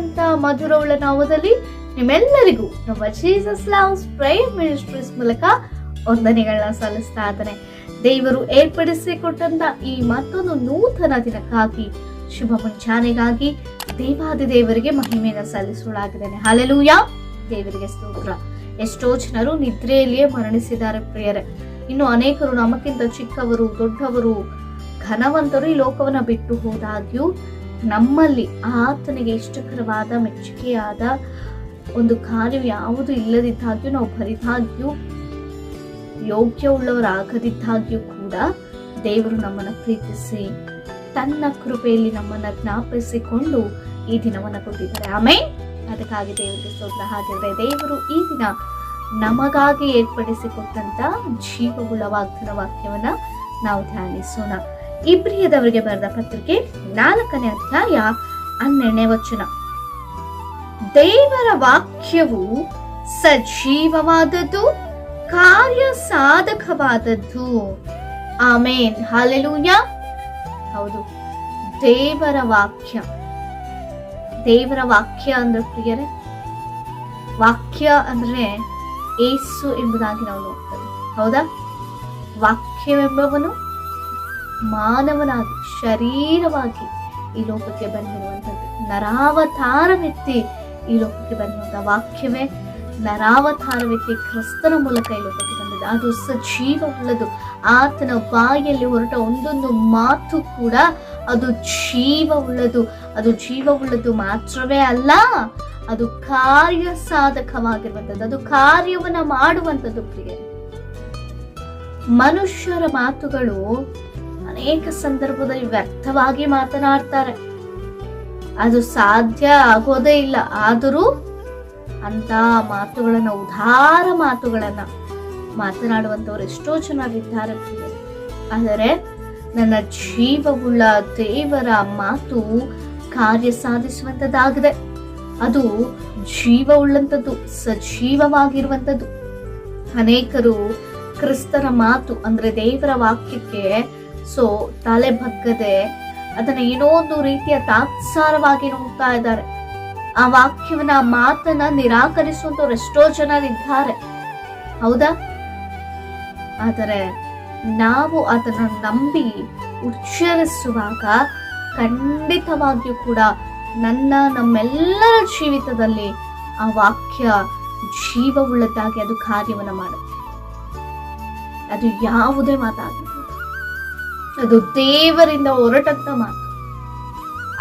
ಅತ್ಯಂತ ಮಧುರವುಳ್ಳ ನಾಮದಲ್ಲಿ ನಿಮ್ಮೆಲ್ಲರಿಗೂ ನಮ್ಮ ಜೀಸಸ್ ಲವ್ಸ್ ಪ್ರೇಯರ್ ಮಿನಿಸ್ಟ್ರೀಸ್ ಮೂಲಕ ವಂದನೆಗಳನ್ನ ಸಲ್ಲಿಸ್ತಾ ಇದ್ದೇನೆ. ದೇವರು ಏರ್ಪಡಿಸಿಕೊಟ್ಟಂತ ಈ ಮತ್ತೊಂದು ನೂತನ ದಿನಕ್ಕಾಗಿ, ಶುಭ ಮುಂಚಾನೆಗಾಗಿ ದೇವಾದಿ ದೇವರಿಗೆ ಮಹಿಮೆಯನ್ನು ಸಲ್ಲಿಸಲಾಗಿದ್ದೇನೆ. ಹಲ್ಲೆಲೂಯಾ, ದೇವರಿಗೆ ಸ್ತೋತ್ರ. ಎಷ್ಟೋ ಜನರು ನಿದ್ರೆಯಲ್ಲಿಯೇ ಮರಣಿಸಿದ್ದಾರೆ ಪ್ರಿಯರೇ. ಇನ್ನು ಅನೇಕರು ನಮಗಿಂತ ಚಿಕ್ಕವರು, ದೊಡ್ಡವರು, ಘನವಂತರು ಈ ಲೋಕವನ್ನ ಬಿಟ್ಟು ಹೋದಾಗ್ಯೂ ನಮ್ಮಲ್ಲಿ ಆತನಿಗೆ ಇಷ್ಟಕರವಾದ ಮೆಚ್ಚುಗೆಯಾದ ಒಂದು ಕಾರ್ಯ ಯಾವುದು ಇಲ್ಲದಿದ್ದಾಗ್ಯೂ, ನಾವು ಬರಿದಾಗ್ಯೂ, ಯೋಗ್ಯವುಳ್ಳವರಾಗದಿದ್ದಾಗ್ಯೂ ಕೂಡ ದೇವರು ನಮ್ಮನ್ನ ಪ್ರೀತಿಸಿ ತನ್ನ ಕೃಪೆಯಲ್ಲಿ ನಮ್ಮನ್ನ ಜ್ಞಾಪಿಸಿಕೊಂಡು ಈ ದಿನವನ್ನ ಕೊಟ್ಟಿದ್ದಾರೆ. ಆಮೇಲೆ ಅದಕ್ಕಾಗಿ ದೇವರಿಗೆ ಸ್ತೋತ್ರ. ಹಾಗಿದ್ರೆ ದೇವರು ಈ ದಿನ ನಮಗಾಗಿ ಏರ್ಪಡಿಸಿಕೊಟ್ಟಂತ ಜೀವವುಳ್ಳ ವಾಗ್ದಾನ ವಾಕ್ಯವನ್ನ ನಾವು ಧ್ಯಾನಿಸೋಣ. ಇಬ್ರಿಯದವರಿಗೆ ಬರೆದ ಪತ್ರಿಕೆ 4ನೇ ಅಧ್ಯಾಯ 12ನೇ ವಚನ. ದೇವರ ವಾಕ್ಯವು ಸಜೀವವಾದದ್ದು, ಕಾರ್ಯ ಸಾಧಕವಾದದ್ದು. ಆಮೇನ್, ಹಲ್ಲೆಲೂಯಾ. ಹೌದು, ದೇವರ ವಾಕ್ಯ ಅಂದ್ರೆ ಪ್ರಿಯರೇ, ವಾಕ್ಯ ಅಂದ್ರೆ ಏಸು ಎಂಬುದಾಗಿ ನಾವು ನೋಡ್ತೇವೆ. ಹೌದಾ? ವಾಕ್ಯವೆಂಬವನು ಮಾನವನಾಗಿ ಶರೀರವಾಗಿ ಈ ಲೋಕಕ್ಕೆ ಬಂದಿರುವಂಥದ್ದು, ನರಾವತಾರವೆತ್ತಿ ಈ ಲೋಕಕ್ಕೆ ಬಂದಿರುವಂತಹ ವಾಕ್ಯವೇ ನರಾವತಾರವೆತ್ತಿ ಕ್ರಿಸ್ತನ ಮೂಲಕ ಈ ಲೋಕಕ್ಕೆ ಬಂದಿದೆ. ಅದು ಸಜೀವವುಳ್ಳದು. ಆತನ ಬಾಯಲ್ಲಿ ಹೊರಟ ಒಂದೊಂದು ಮಾತು ಕೂಡ ಅದು ಜೀವವುಳ್ಳದು. ಅದು ಜೀವವುಳ್ಳದು ಮಾತ್ರವೇ ಅಲ್ಲ, ಅದು ಕಾರ್ಯ ಸಾಧಕವಾಗಿರುವಂಥದ್ದು, ಅದು ಕಾರ್ಯವನ್ನ ಮಾಡುವಂಥದ್ದು. ಪ್ರಿಯ, ಮನುಷ್ಯರ ಮಾತುಗಳು ಅನೇಕ ಸಂದರ್ಭದಲ್ಲಿ ವ್ಯರ್ಥವಾಗಿ ಮಾತನಾಡ್ತಾರೆ, ಅದು ಸಾಧ್ಯ ಆಗೋದೇ ಇಲ್ಲ. ಆದರೂ ಅಂತ ಮಾತುಗಳನ್ನ, ಉದಾರ ಮಾತುಗಳನ್ನ ಮಾತನಾಡುವಂತವ್ರು ಎಷ್ಟೋ ಚೆನ್ನಾಗಿದ್ದಾರೆ. ಆದರೆ ನನ್ನ ಜೀವವುಳ್ಳ ದೇವರ ಮಾತು ಕಾರ್ಯ ಸಾಧಿಸುವಂತದ್ದಾಗಿದೆ. ಅದು ಜೀವವುಳ್ಳಂಥದ್ದು, ಸಜೀವವಾಗಿರುವಂಥದ್ದು. ಅನೇಕರು ಕ್ರಿಸ್ತನ ಮಾತು ಅಂದ್ರೆ ದೇವರ ವಾಕ್ಯಕ್ಕೆ ತಲೆ ಬಗ್ಗದೆ ಅದನ್ನ ಏನೋ ಒಂದು ರೀತಿಯ ತಾತ್ಸಾರವಾಗಿ ನೋಡ್ತಾ ಇದ್ದಾರೆ. ಆ ವಾಕ್ಯವನ್ನ, ಆ ಮಾತನ್ನ ನಿರಾಕರಿಸುವಂತವ್ರು ಎಷ್ಟೋ ಜನರಿದ್ದಾರೆ. ಹೌದಾ? ಆದರೆ ನಾವು ಅದನ್ನ ನಂಬಿ ಉಚ್ಚರಿಸುವಾಗ ಖಂಡಿತವಾಗಿಯೂ ಕೂಡ ನಮ್ಮೆಲ್ಲರ ಜೀವಿತದಲ್ಲಿ ಆ ವಾಕ್ಯ ಜೀವವುಳ್ಳದಾಗಿ ಅದು ಕಾರ್ಯವನ್ನ ಮಾಡುತ್ತೆ. ಅದು ಯಾವುದೇ ಮಾತಾಗಿರ್ಬೋದು, ಅದು ದೇವರಿಂದ ಹೊರಟಂತ ಮಾತು,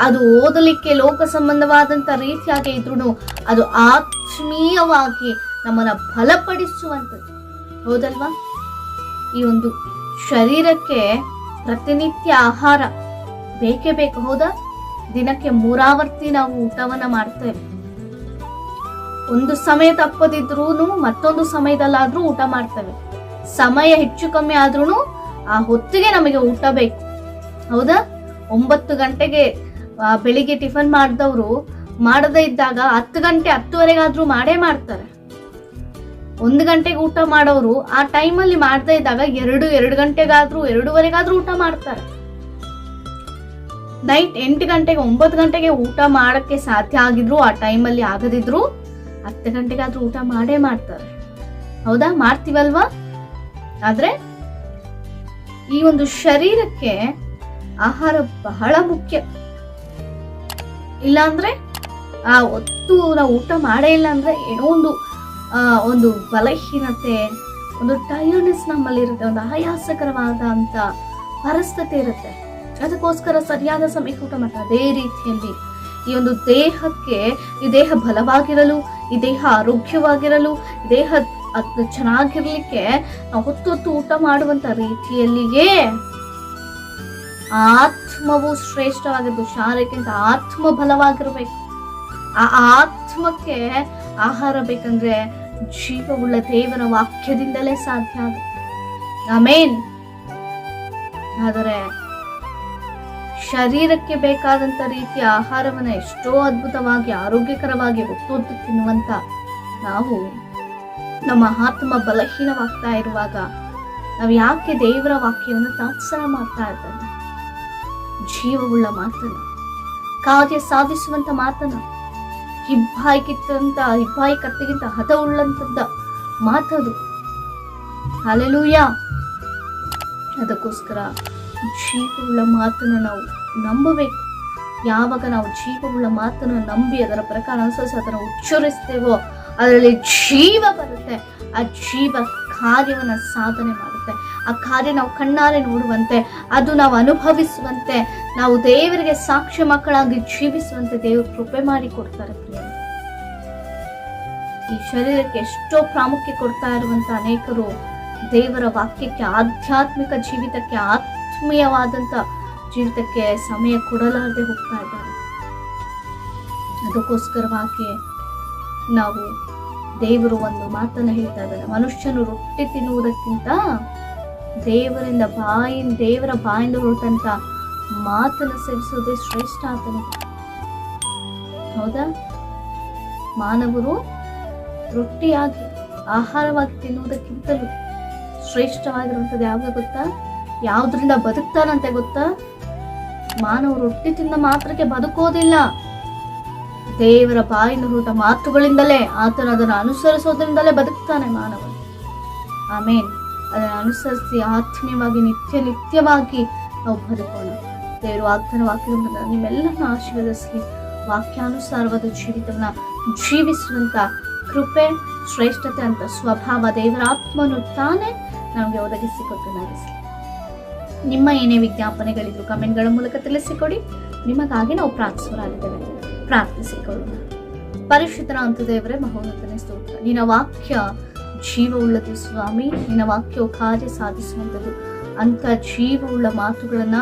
ಅದು ಓದಲಿಕ್ಕೆ ಲೋಕ ಸಂಬಂಧವಾದಂತ ರೀತಿಯಾಗಿ ಇದ್ರೂ ಅದು ಆತ್ಮೀಯವಾಗಿ ನಮ್ಮನ್ನ ಬಲಪಡಿಸುವಂಥದ್ದು. ಹೌದಲ್ವಾ? ಈ ಒಂದು ಶರೀರಕ್ಕೆ ಪ್ರತಿನಿತ್ಯ ಆಹಾರ ಬೇಕೇ ಬೇಕು. ಹೌದಾ? ದಿನಕ್ಕೆ 3 ಆವರ್ತಿ ನಾವು ಊಟವನ್ನ ಮಾಡ್ತೇವೆ. ಒಂದು ಸಮಯ ತಪ್ಪದಿದ್ರೂ ಮತ್ತೊಂದು ಸಮಯದಲ್ಲಾದ್ರೂ ಊಟ ಮಾಡ್ತೇವೆ. ಸಮಯ ಹೆಚ್ಚು ಕಮ್ಮಿ ಆದ್ರೂ ಆ ಹೊತ್ತಿಗೆ ನಮಗೆ ಊಟ ಬೇಕು. ಹೌದಾ? 9 ಗಂಟೆಗೆ ಬೆಳಿಗ್ಗೆ ಟಿಫನ್ ಮಾಡಿದವರು ಮಾಡದೇ ಇದ್ದಾಗ 10 ಗಂಟೆ 10:30 ಮಾಡೇ ಮಾಡ್ತಾರೆ. 1 ಗಂಟೆಗೆ ಊಟ ಮಾಡೋರು ಆ ಟೈಮಲ್ಲಿ ಮಾಡದೇ ಇದ್ದಾಗ 2 ಗಂಟೆಗಾದ್ರೂ 2:30 ಊಟ ಮಾಡ್ತಾರೆ. ನೈಟ್ 8 ಗಂಟೆಗೆ 9 ಗಂಟೆಗೆ ಊಟ ಮಾಡಕ್ಕೆ ಸಾಧ್ಯ ಆಗಿದ್ರು, ಆ ಟೈಮಲ್ಲಿ ಆಗದಿದ್ರು 10 ಗಂಟೆಗಾದ್ರೂ ಊಟ ಮಾಡೇ ಮಾಡ್ತಾರೆ. ಹೌದಾ? ಮಾಡ್ತೀವಲ್ವಾ? ಆದ್ರೆ ಈ ಒಂದು ಶರೀರಕ್ಕೆ ಆಹಾರ ಬಹಳ ಮುಖ್ಯ. ಇಲ್ಲಾಂದ್ರೆ ಆ ಹೊತ್ತು ನಾವು ಊಟ ಮಾಡೇ ಇಲ್ಲ ಅಂದ್ರೆ ಏನೋ ಒಂದು ಬಲಹೀನತೆ, ಒಂದು ಟೈರ್ಡ್ನೆಸ್ ನಮ್ಮಲ್ಲಿ ಇರುತ್ತೆ, ಒಂದು ಆಯಾಸಕರವಾದಂತ ಪರಿಸ್ಥಿತಿ ಇರುತ್ತೆ. ಅದಕ್ಕೋಸ್ಕರ ಸರಿಯಾದ ಸಮಯಕ್ಕೆ ಊಟ ಮಾಡ್ತಾರೆ. ಅದೇ ರೀತಿಯಲ್ಲಿ ಈ ಒಂದು ದೇಹಕ್ಕೆ, ಈ ದೇಹ ಬಲವಾಗಿರಲು, ಈ ದೇಹ ಆರೋಗ್ಯವಾಗಿರಲು, ಈ ದೇಹ ಚೆನ್ನಾಗಿರ್ಲಿಕ್ಕೆ ನಾವು ಹೊತ್ತು ಊಟ ಮಾಡುವಂತ ರೀತಿಯಲ್ಲಿಯೇ ಆತ್ಮವು ಶ್ರೇಷ್ಠವಾಗಿದ್ದು, ಶಾರೀರಕ್ಕಿಂತ ಆತ್ಮ ಬಲವಾಗಿರ್ಬೇಕು. ಆ ಆತ್ಮಕ್ಕೆ ಆಹಾರ ಬೇಕಂದ್ರೆ ಜೀವವುಳ್ಳ ದೇವರ ವಾಕ್ಯದಿಂದಲೇ ಸಾಧ್ಯ ಆಗುತ್ತೆ. ಆಮೇನ್. ಆದರೆ ಶರೀರಕ್ಕೆ ಬೇಕಾದಂತ ರೀತಿಯ ಆಹಾರವನ್ನ ಎಷ್ಟೋ ಅದ್ಭುತವಾಗಿ, ಆರೋಗ್ಯಕರವಾಗಿ ಹೊತ್ತು ತಿನ್ನುವಂತ ನಾವು ನಮ್ಮ ಆತ್ಮ ಬಲಹೀನವಾಗ್ತಾ ಇರುವಾಗ ನಾವು ಯಾಕೆ ದೇವರ ವಾಕ್ಯವನ್ನು ತಾತ್ಸಾರ ಮಾಡ್ತಾ ಇರ್ತೇವೆ? ಜೀವವುಳ್ಳ ಮಾತನ್ನ, ಕಾರ್ಯ ಸಾಧಿಸುವಂತ ಮಾತನ್ನ, ಹಿಬ್ಬಾಯಿ ಕತ್ತಿಗಿಂತ ಹದ ಉಳ್ಳಂತದ್ದ ಮಾತದು. ಹಲ್ಲೆಲೂಯಾ. ಅದಕ್ಕೋಸ್ಕರ ಜೀವವುಳ್ಳ ಮಾತನ್ನು ನಾವು ನಂಬಬೇಕು. ಯಾವಾಗ ನಾವು ಜೀವವುಳ್ಳ ಮಾತನ್ನು ನಂಬಿ ಅದರ ಪ್ರಕಾರ ಅನುಸರಿಸಿ ಅದನ್ನು ಉಚ್ಚರಿಸ್ತೇವೋ ಅದರಲ್ಲಿ ಜೀವ ಬರುತ್ತೆ. ಆ ಜೀವ ಕಾರ್ಯವನ್ನು ಸಾಧನೆ ಮಾಡುತ್ತೆ. ಆ ಕಾರ್ಯ ನಾವು ಕಣ್ಣಾರೆ ನೋಡುವಂತೆ, ಅದು ನಾವು ಅನುಭವಿಸುವಂತೆ, ನಾವು ದೇವರಿಗೆ ಸಾಕ್ಷ್ಯ ಮಕ್ಕಳಾಗಿ ಜೀವಿಸುವಂತೆ ದೇವರು ಕೃಪೆ ಮಾಡಿ ಕೊಡ್ತಾರೆ. ಈ ಶರೀರಕ್ಕೆ ಎಷ್ಟೋ ಪ್ರಾಮುಖ್ಯ ಕೊಡ್ತಾ ಇರುವಂತ ಅನೇಕರು ದೇವರ ವಾಕ್ಯಕ್ಕೆ, ಆಧ್ಯಾತ್ಮಿಕ ಜೀವಿತಕ್ಕೆ, ಆತ್ಮೀಯವಾದಂತ ಜೀವಿತಕ್ಕೆ ಸಮಯ ಕೊಡಲಾರದೆ ಹೋಗ್ತಾ ಇದ್ದಾರೆ. ಅದಕ್ಕೋಸ್ಕರವಾಗಿ ನಾವು ದೇವರು ಒಂದು ಮಾತನ್ನು ಹೇಳ್ತಾ ಇದ್ದಾರೆ, ಮನುಷ್ಯನು ರೊಟ್ಟಿ ತಿನ್ನುವುದಕ್ಕಿಂತ ದೇವರ ಬಾಯಿಂದ ಹೊರಟಂತ ಮಾತನ್ನು ಸೇವಿಸುವುದೇ ಶ್ರೇಷ್ಠ ಆತನಿಗೆ. ಹೌದಾ? ಮಾನವರು ರೊಟ್ಟಿಯಾಗಿ ಆಹಾರವಾಗಿ ತಿನ್ನುವುದಕ್ಕಿಂತಲೂ ಶ್ರೇಷ್ಠವಾಗಿರುವಂಥದ್ದು ಯಾವ್ದು ಗೊತ್ತಾ? ಯಾವ್ದ್ರಿಂದ ಬದುಕ್ತಾರಂತೆ ಗೊತ್ತಾ? ಮಾನವ ರೊಟ್ಟಿ ತಿಂದ ಮಾತ್ರಕ್ಕೆ ಬದುಕೋದಿಲ್ಲ. ದೇವರ ಬಾಯಿಂದ ಹೊರಟ ಮಾತುಗಳಿಂದಲೇ, ಆತನ ಅದನ್ನು ಅನುಸರಿಸೋದ್ರಿಂದಲೇ ಬದುಕ್ತಾನೆ ಮಾನವ. ಆಮೇನ್. ಅದನ್ನು ಅನುಸರಿಸಿ ಆತ್ಮೀಯವಾಗಿ ನಿತ್ಯವಾಗಿ ನಾವು ಬದುಕೋಣ. ದೇವರು ವಾಕ್ಯದಿಂದ ನಿಮ್ಮೆಲ್ಲರನ್ನ ಆಶೀರ್ವದಿಸಲಿ. ವಾಕ್ಯಾನುಸಾರವಾದ ಜೀವಿತವನ್ನ ಜೀವಿಸುವಂತ ಕೃಪೆ, ಶ್ರೇಷ್ಠತೆ ಅಂತ ಸ್ವಭಾವ ದೇವರ ಆತ್ಮನು ತಾನೇ ನಮಗೆ ಒದಗಿಸಿಕೊಟ್ಟು ನಡೆಸಲಿ. ನಿಮ್ಮ ಏನೇ ವಿಜ್ಞಾಪನೆಗಳಿದ್ರು ಕಮೆಂಟ್ಗಳ ಮೂಲಕ ತಿಳಿಸಿಕೊಡಿ. ನಿಮಗಾಗಿ ನಾವು ಪ್ರಾರ್ಥಿಸುವರಾಗಿದ್ದೇವೆ. ಪ್ರಾರ್ಥಿಸಿಕೊಳ್ಳೋಣ. ಪರಿಶುದ್ಧನಾದ ದೇವರೇ, ಮಹೋನ್ನತನೇ ಸ್ತೋತ್ರ. ನಿನ್ನ ವಾಕ್ಯ ಜೀವವುಳ್ಳದು ಸ್ವಾಮಿ. ನಿನ್ನ ವಾಕ್ಯವು ಕಾರ್ಯ ಸಾಧಿಸುವಂಥದ್ದು. ಅಂತ ಜೀವವುಳ್ಳ ಮಾತುಗಳನ್ನ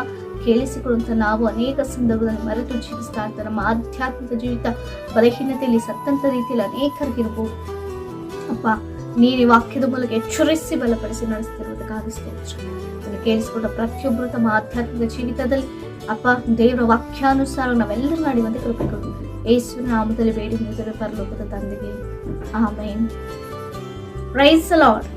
ಕೇಳಿಸಿಕೊಳ್ಳುವಂತ ನಾವು ಅನೇಕ ಸಂದರ್ಭದಲ್ಲಿ ಮರೆತು ಜೀವಿಸ್ತಾ ಇರ್ತಾರೆ. ನಮ್ಮ ಆಧ್ಯಾತ್ಮಿಕ ಜೀವಿತ ಬಲಹೀನತೆಯಲ್ಲಿ ಸತ್ತಂತ ರೀತಿಯಲ್ಲಿ ಅನೇಕರಿಗಿರ್ಬೋದು. ಅಪ್ಪ, ನೀನು ಈ ವಾಕ್ಯದ ಮೂಲಕ ಎಚ್ಚರಿಸಿ ಬಲಪಡಿಸಿ ನಡೆಸ್ತಿರುವುದಕ್ಕಾಗಿ ಸ್ತೋತ್ರ. ಅದನ್ನು ಕೇಳಿಸಿಕೊಂಡ ಪ್ರತಿಯೊಬ್ಬರು ತಮ್ಮ ಆಧ್ಯಾತ್ಮಿಕ ಜೀವಿತದಲ್ಲಿ ಅಪ್ಪ ದೇವರ ವಾಕ್ಯಾನುಸಾರ ನಾವೆಲ್ಲರೂ ನಡೆಯುವಂತೆ ಕೃಪೆಗಳು ಯೇಸುವಿನ ನಾಮದಲ್ಲಿ ಬೇಡಿ ಪರಲೋಕದ ತಂದೆಗೆ. ಆಮೇನ್. Praise the lord.